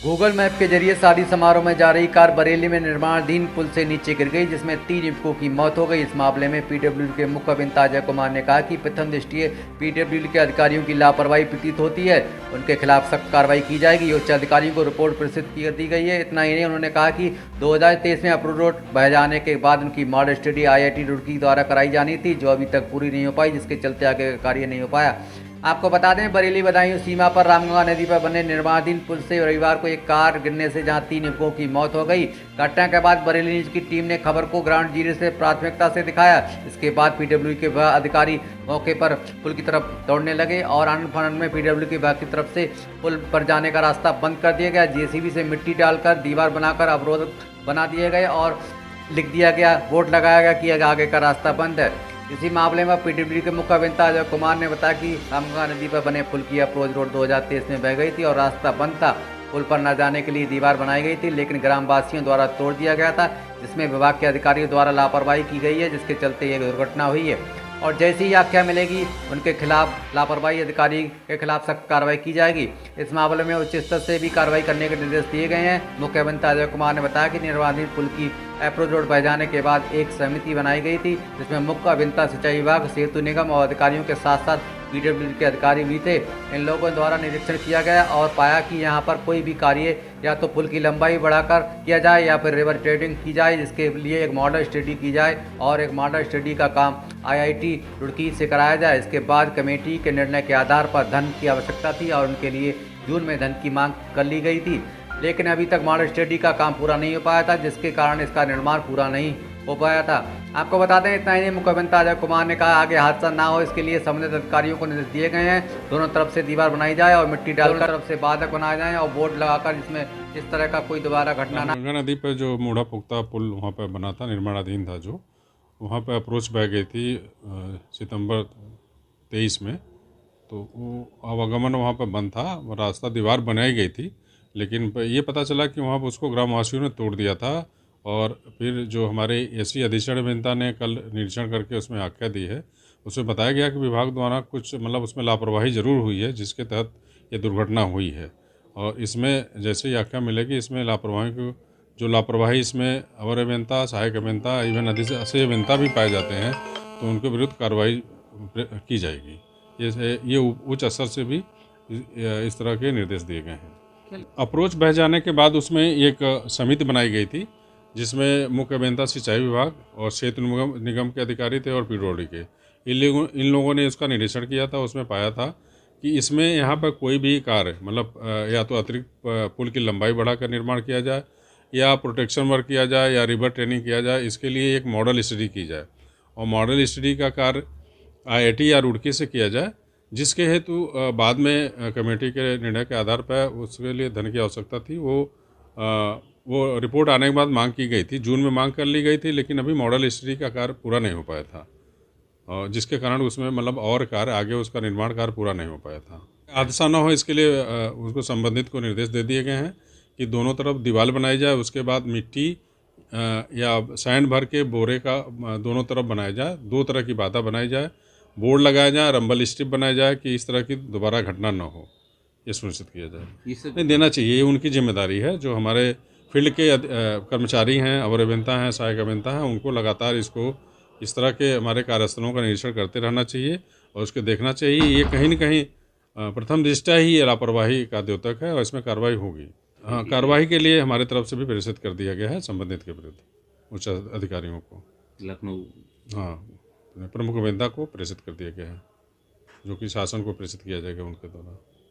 Google map के जरिए शादी समारोह में जा रही कार बरेली में निर्माणाधीन पुल से नीचे गिर गई, जिसमें 3 युवकों की मौत हो गई। इस मामले में पीडब्ल्यूडी के मुख्य अभियंता अजय कुमार ने कहा कि प्रथम दृष्टया पीडब्ल्यूडी के अधिकारियों की लापरवाही प्रतीत होती है, उनके खिलाफ सख्त कार्रवाई की जाएगी। उच्च अधिकारियों को रिपोर्ट प्रेषित कर दी गई है। इतना ही नहीं, उन्होंने कहा कि 2023 में अप्रूव रोड बह जाने के बाद उनकी मॉडल स्टडी IIT रुड़की द्वारा कराई जानी थी, जो अभी तक पूरी नहीं हो पाई, जिसके चलते आगे का कार्य नहीं हो पाया। आपको बता दें, बरेली बदायूं सीमा पर रामगंगा नदी पर बने निर्माणाधीन पुल से रविवार को एक कार गिरने से जहां 3 युवकों की मौत हो गई। घटना के बाद बरेली न्यूज की टीम ने खबर को ग्राउंड जीरो से प्राथमिकता से दिखाया। इसके बाद पीडब्ल्यूडी के अधिकारी मौके पर पुल की तरफ दौड़ने लगे और आनंद फानंद में पीडब्ल्यूडी के विभाग की तरफ से पुल पर जाने का रास्ता बंद कर दिया गया। JCB से मिट्टी डालकर दीवार बनाकर अवरोध बना दिए गए और लिख दिया गया, बोर्ड लगाया गया कि आगे का रास्ता बंद है। इसी मामले में पीडब्ल्यूडी के मुख्य अभियंता अजय कुमार ने बताया कि रामगंगा नदी पर बने पुल की अप्रोच रोड 2023 में बह गई थी और रास्ता बंद था। पुल पर न जाने के लिए दीवार बनाई गई थी, लेकिन ग्रामवासियों द्वारा तोड़ दिया गया था, जिसमें विभाग के अधिकारियों द्वारा लापरवाही की गई है, जिसके चलते यह दुर्घटना हुई है। और जैसे ही आख्या मिलेगी, उनके खिलाफ लापरवाही अधिकारी के खिलाफ सख्त कार्रवाई की जाएगी। इस मामले में उच्च स्तर से भी कार्रवाई करने के निर्देश दिए गए हैं। मुख्य अभियंता अजय कुमार ने बताया कि निर्माणाधीन पुल की अप्रोच रोड बह जाने के बाद एक समिति बनाई गई थी, जिसमें मुख्य अभियंता सिंचाई विभाग, सेतु निगम और अधिकारियों के साथ साथ पीडब्ल्यूडी के अधिकारी भी थे। इन लोगों द्वारा निरीक्षण किया गया और पाया कि यहाँ पर कोई भी कार्य या तो पुल की लंबाई बढ़ाकर किया जाए या फिर रिवर ट्रेडिंग की जाए, जिसके लिए एक मॉडल स्टडी की जाए और एक मॉडल स्टडी का काम IIT रुड़की से कराया जाए। इसके बाद कमेटी के निर्णय के आधार पर धन की आवश्यकता थी और उनके लिए जून में धन की मांग कर ली गई थी, लेकिन अभी तक मॉडल स्टडी का काम पूरा नहीं हो पाया था, जिसके कारण इसका निर्माण पूरा नहीं हो पाया था। आपको बता दें, इतना ही मुख्य अभियंता अजय कुमार ने कहा आगे हादसा ना हो, इसके लिए संबंधित अधिकारियों को निर्देश दिए गए हैं। दोनों तरफ से दीवार बनाई जाए और मिट्टी डालकर तरफ से बाधक बनाए जाए और बोर्ड लगाकर जिसमें इस तरह का कोई दोबारा घटना ना। गंगा नदी पर जो मूढ़ा पुख्ता पुल वहाँ पर बना था, निर्माणाधीन था, जो वहाँ पर अप्रोच बह गई थी सितंबर 23 में, तो वो आवागमन वहाँ पर बंद था। रास्ता दीवार बनाई गई थी, लेकिन ये पता चला कि वहाँ पर उसको ग्रामवासियों ने तोड़ दिया था। और फिर जो हमारे SC अधीक्षण अभियंता ने कल निरीक्षण करके उसमें आख्या दी है, उसमें बताया गया कि विभाग द्वारा कुछ उसमें लापरवाही ज़रूर हुई है, जिसके तहत ये दुर्घटना हुई है। और इसमें जैसे ही आख्या मिलेगी, इसमें लापरवाही इसमें अवर अभियंता, सहायक अभियंता, इवन अधिशासी अभियंता भी पाए जाते हैं, तो उनके विरुद्ध कार्रवाई की जाएगी। ये उच्च स्तर से भी इस तरह के निर्देश दिए गए हैं। अप्रोच बह जाने के बाद उसमें एक समिति बनाई गई थी, जिसमें मुख्य अभियंता सिंचाई विभाग और सेतु निगम के अधिकारी थे और पीडब्ल्यूडी के। इन लोगों ने इसका निरीक्षण किया था। उसमें पाया था कि इसमें यहाँ पर कोई भी कार्य या तो अतिरिक्त पुल की लंबाई बढ़ाकर निर्माण किया जाए, या प्रोटेक्शन वर्क किया जाए, या रिवर ट्रेनिंग किया जाए। इसके लिए एक मॉडल स्टडी की जाए और मॉडल स्टडी का कार्य IIT या रुड़की से किया जाए, जिसके हेतु बाद में कमेटी के निर्णय के आधार पर उसके लिए धन की आवश्यकता थी। वो रिपोर्ट आने के बाद मांग की गई थी, जून में मांग कर ली गई थी, लेकिन अभी मॉडल स्टडी का कार्य पूरा नहीं हो पाया था, जिसके कारण उसमें और कार्य आगे उसका निर्माण कार्य पूरा नहीं हो पाया था। हादसा न हो, इसके लिए उसको संबंधित को निर्देश दे दिए गए हैं कि दोनों तरफ दीवार बनाई जाए, उसके बाद मिट्टी या सैंड भर के बोरे का दोनों तरफ बनाया जाए, 2 तरह की बाधा बनाई जाए, बोर्ड लगाया जाए, रंबल स्ट्रिप बनाया जाए कि इस तरह की दोबारा घटना न हो, ये सुनिश्चित किया जाए। नहीं देना चाहिए, ये उनकी जिम्मेदारी है। जो हमारे फील्ड के कर्मचारी हैं, अवर अभियंता हैं, सहायक अभियंता हैं, उनको लगातार इस तरह के हमारे कार्यस्थलों का निरीक्षण करते रहना चाहिए और उसको देखना चाहिए। ये कहीं न कहीं प्रथम दृष्टया ही ये लापरवाही का द्योतक है और इसमें कार्रवाई होगी। हाँ, कार्रवाई के लिए हमारे तरफ से भी प्रेषित कर दिया गया है संबंधित के विरुद्ध उच्च अधिकारियों को। लखनऊ, हाँ, प्रमुख अभियंता को प्रेषित कर दिया गया है, जो कि शासन को प्रेषित किया जाएगा उनके द्वारा।